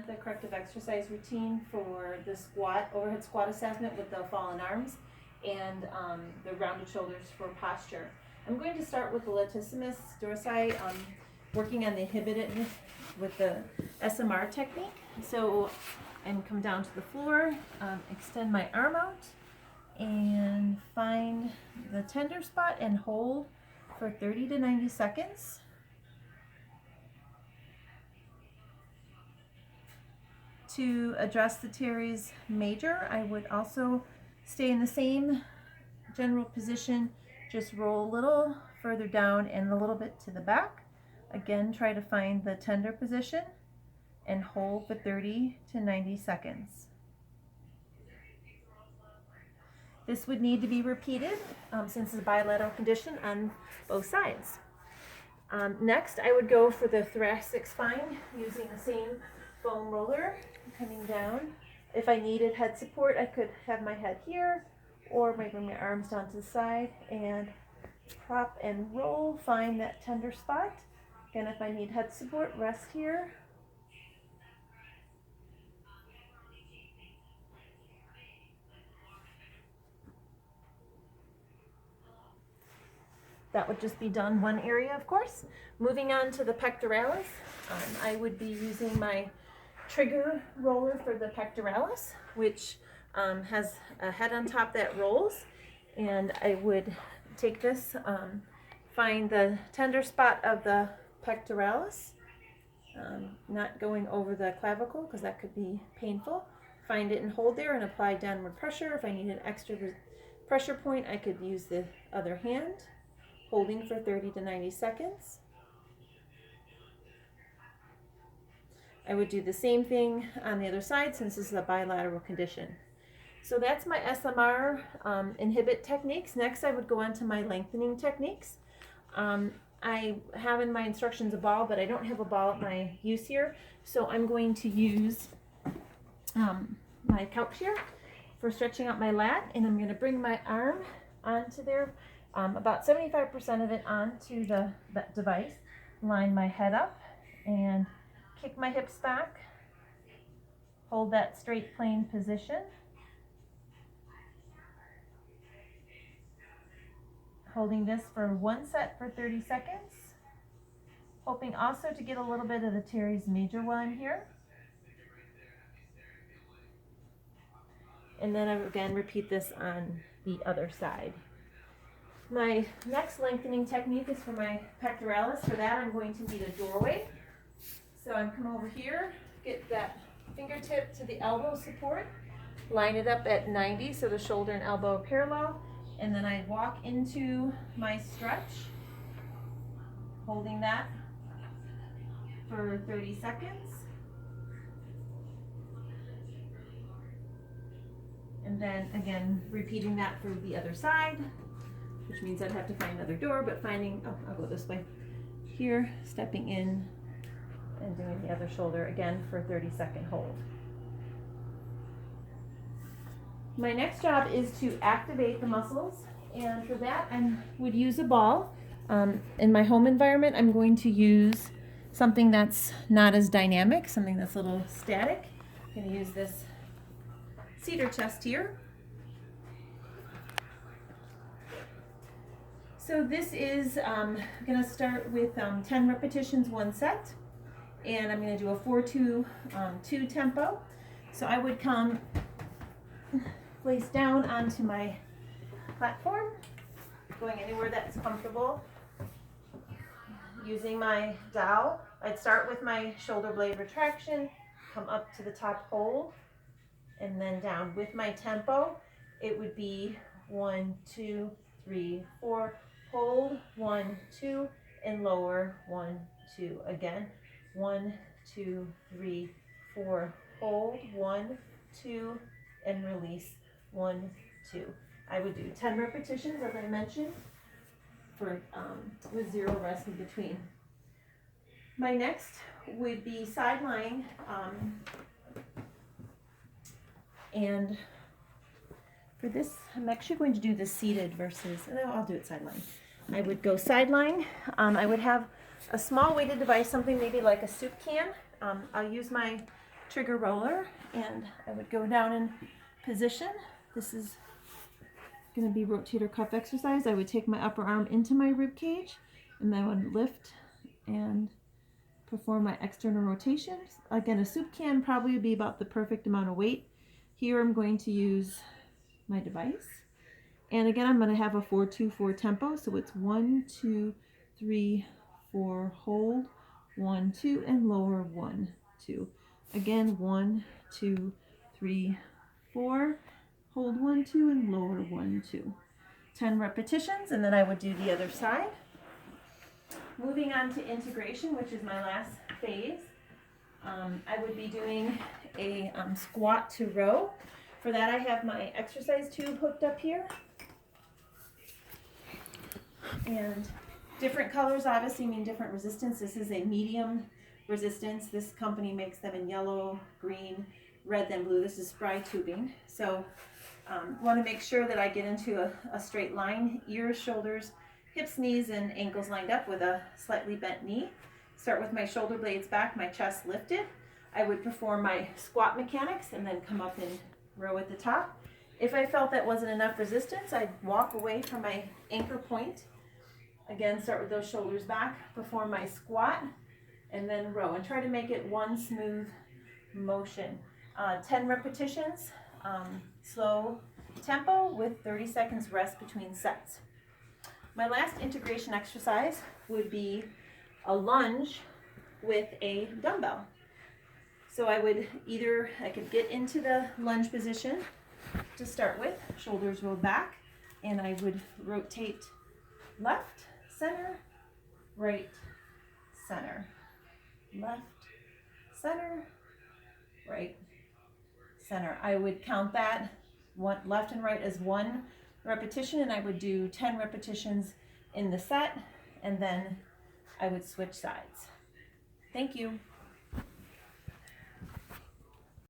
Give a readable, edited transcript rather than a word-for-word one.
the corrective exercise routine for the overhead squat assessment with the fallen arms and the rounded shoulders for posture. I'm going to start with the latissimus dorsi, working on the inhibited with the SMR technique. So I'm come down to the floor, extend my arm out, and find the tender spot and hold for 30 to 90 seconds. To address the teres major, I would also stay in the same general position, just roll a little further down and a little bit to the back. Again, try to find the tender position and hold for 30 to 90 seconds. This would need to be repeated since it's a bilateral condition on both sides. Next, I would go for the thoracic spine using the same foam roller coming down. If I needed head support, I could have my head here or maybe bring my arms down to the side and prop and roll, find that tender spot. Again, if I need head support, rest here. That would just be done one area, of course. Moving on to the pectoralis, I would be using my trigger roller for the pectoralis, which has a head on top that rolls. And I would take this, find the tender spot of the pectoralis, not going over the clavicle because that could be painful. Find it and hold there and apply downward pressure. If I need an extra pressure point, I could use the other hand, holding for 30 to 90 seconds. I would do the same thing on the other side since this is a bilateral condition. So that's my SMR inhibit techniques. Next, I would go on to my lengthening techniques. I have in my instructions a ball, but I don't have a ball at my use here. So I'm going to use my couch here for stretching out my lat, and I'm going to bring my arm onto there, about 75% of it onto the device, line my head up, and kick my hips back, hold that straight plane position, holding this for one set for 30 seconds, hoping also to get a little bit of the teres major while I'm here. And then I would again repeat this on the other side. My next lengthening technique is for my pectoralis. For that, I'm going to need a doorway. So I'm come over here, get that fingertip to the elbow support, line it up at 90 so the shoulder and elbow are parallel, and then I walk into my stretch, holding that for 30 seconds. And then again, repeating that for the other side, which means I'd have to find another door, but I'll go this way. Here, stepping in and doing the other shoulder again for a 30-second hold. My next job is to activate the muscles, and for that I would use a ball. In my home environment, I'm going to use something that's not as dynamic, something that's a little static. I'm going to use this cedar chest here. So this is going to start with 10 repetitions, one set, and I'm going to do a 4-2-2 tempo. So I would come face down onto my platform, going anywhere that's comfortable. Using my dowel, I'd start with my shoulder blade retraction, come up to the top hold, and then down. With my tempo, it would be 1, 2, 3, 4, hold, 1, 2, and lower, 1, 2. Again, 1, 2, 3, 4, hold, 1, 2, and release, 1, 2. I would do 10 repetitions, as I mentioned, for with 0 rest in between. My next would be side lying, and for this, I'm actually going to do the seated versus, no, I'll do it side lying. I would go side lying. I would have a small weighted device, something maybe like a soup can. I'll use my trigger roller, and I would go down in position. This is going to be rotator cuff exercise. I would take my upper arm into my rib cage, and then I would lift and perform my external rotations. Again, a soup can probably would be about the perfect amount of weight. Here I'm going to use my device. And again, I'm going to have a 4-2-4 tempo. So it's 1, 2, 3, 4, hold, 1, 2, and lower 1, 2. Again, 1, 2, 3, 4, hold 1, 2, and lower 1, 2. 10 repetitions, and then I would do the other side. Moving on to integration, which is my last phase. I would be doing a squat to row. For that, I have my exercise tube hooked up here. And different colors obviously mean different resistance. This is a medium resistance. This company makes them in yellow, green, red, then blue. This is spry tubing. So want to make sure that I get into a straight line, ears, shoulders, hips, knees, and ankles lined up with a slightly bent knee. Start with my shoulder blades back, my chest lifted. I would perform my squat mechanics and then come up and row at the top. If I felt that wasn't enough resistance, I'd walk away from my anchor point. Again, start with those shoulders back, perform my squat, and then row. And try to make it one smooth motion. 10 repetitions, slow tempo with 30 seconds rest between sets. My last integration exercise would be a lunge with a dumbbell. So I could get into the lunge position to start with, shoulders rolled back, and I would rotate left, center, right, center, left, center, right, center. I would count that one left and right as one repetition, and I would do 10 repetitions in the set, and then I would switch sides. Thank you.